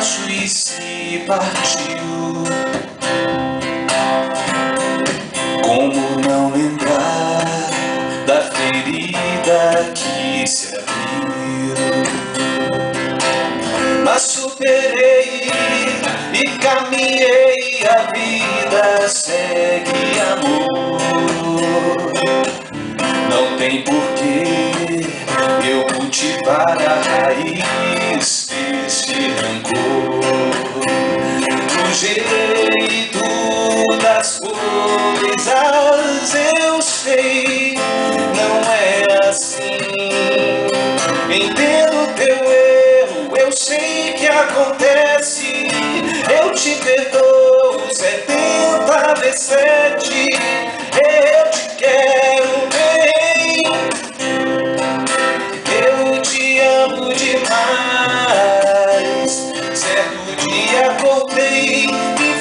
braço e se partiu. Como não lembrar da ferida que se abriu? Mas superei e caminhei, a vida segue, amor. Não tem porquê eu cultivar a raiz deste rancor. Do jeito das coisas eu sei, não é assim. Entendo teu erro, eu sei que acontece. Eu te perdoo 70 vezes 7. Eu te quero bem, eu te amo demais. Certo dia voltei e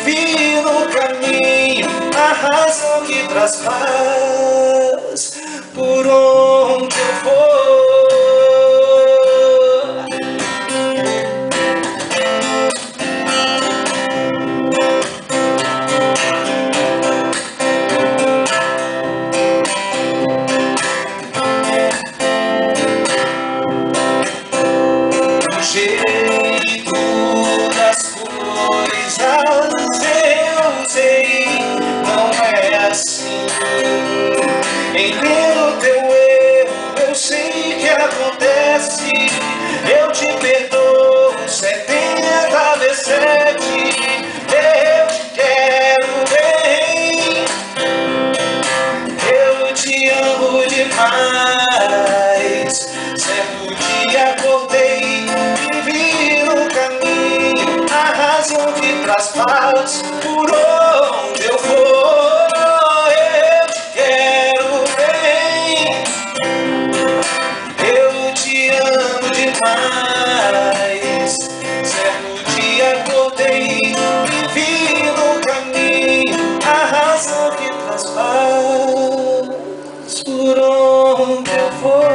vi no caminho a razão que traz paz por onde eu for. Do jeito das coisas eu sei, não é assim. Entendo teu erro, eu sei que acontece. Eu te perdoo 70 vezes 7. Eu te quero bem, eu te amo demais. Certo dia acordei e vi no caminho a razão que traz paz por onde eu for. Eu te quero bem, eu te amo demais. Certo dia acordei e vi no caminho a razão que traz paz por onde eu for.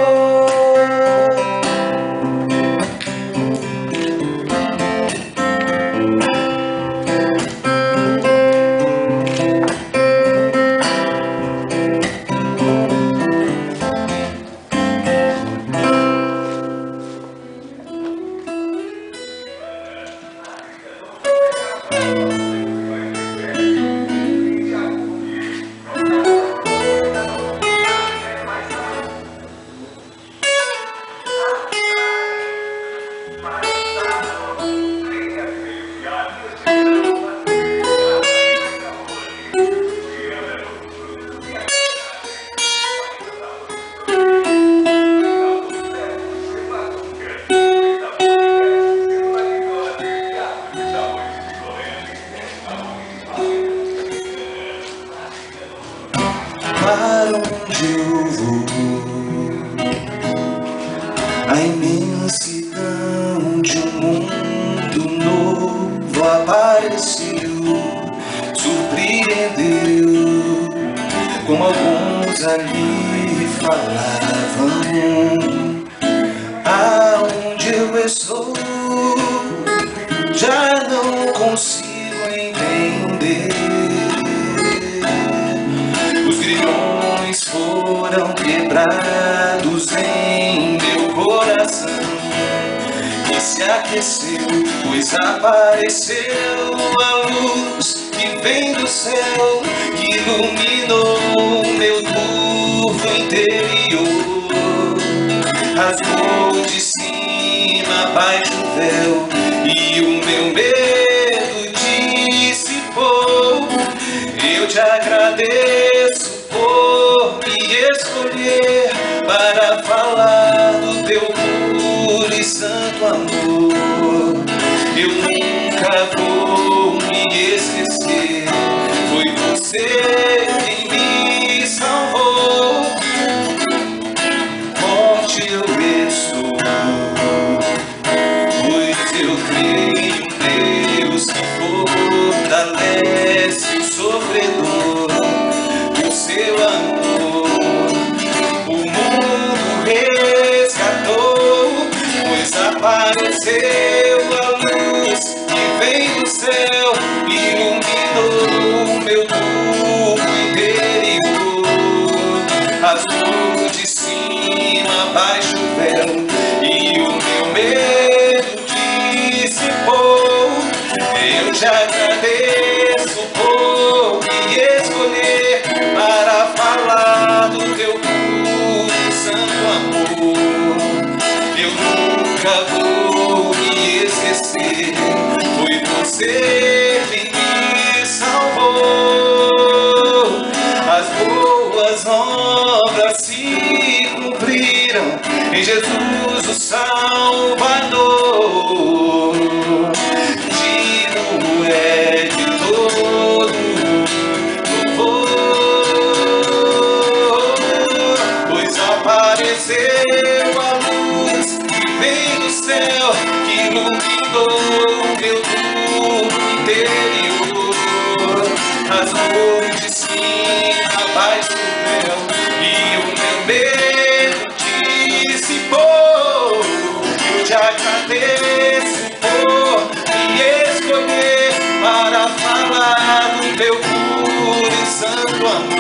Para onde eu vou, a imensidão de um mundo novo apareceu, surpreendeu, como alguns ali falavam. Aonde eu estou, já não consigo entender. Os grilhões foram quebrados em meu coração, que se aqueceu, pois apareceu a luz que vem do céu, que iluminou meu turvo interior. Rasgou de cima a baixo o véu e o meu medo dissipou. Eu te agradeço por me escolher para falar do teu puro e santo amor. Eu nunca vou me esquecer, foi você quem me salvou. Forte eu estou, pois eu creio em Deus que fortalece o sofredor. te agradeço por me escolher para falar do teu puro e santo amor. Eu nunca vou me esquecer, foi você quem me salvou. As boas obras se cumpriram em Jesus o Salvador. Digno é de todo louvor, pois apareceu a luz que vem do céu, que iluminou meu mundo interior. As noites se abaixo do véu e o meu medo dissipou. Eu te agradeço por me escolher para falar do teu puro e santo amor.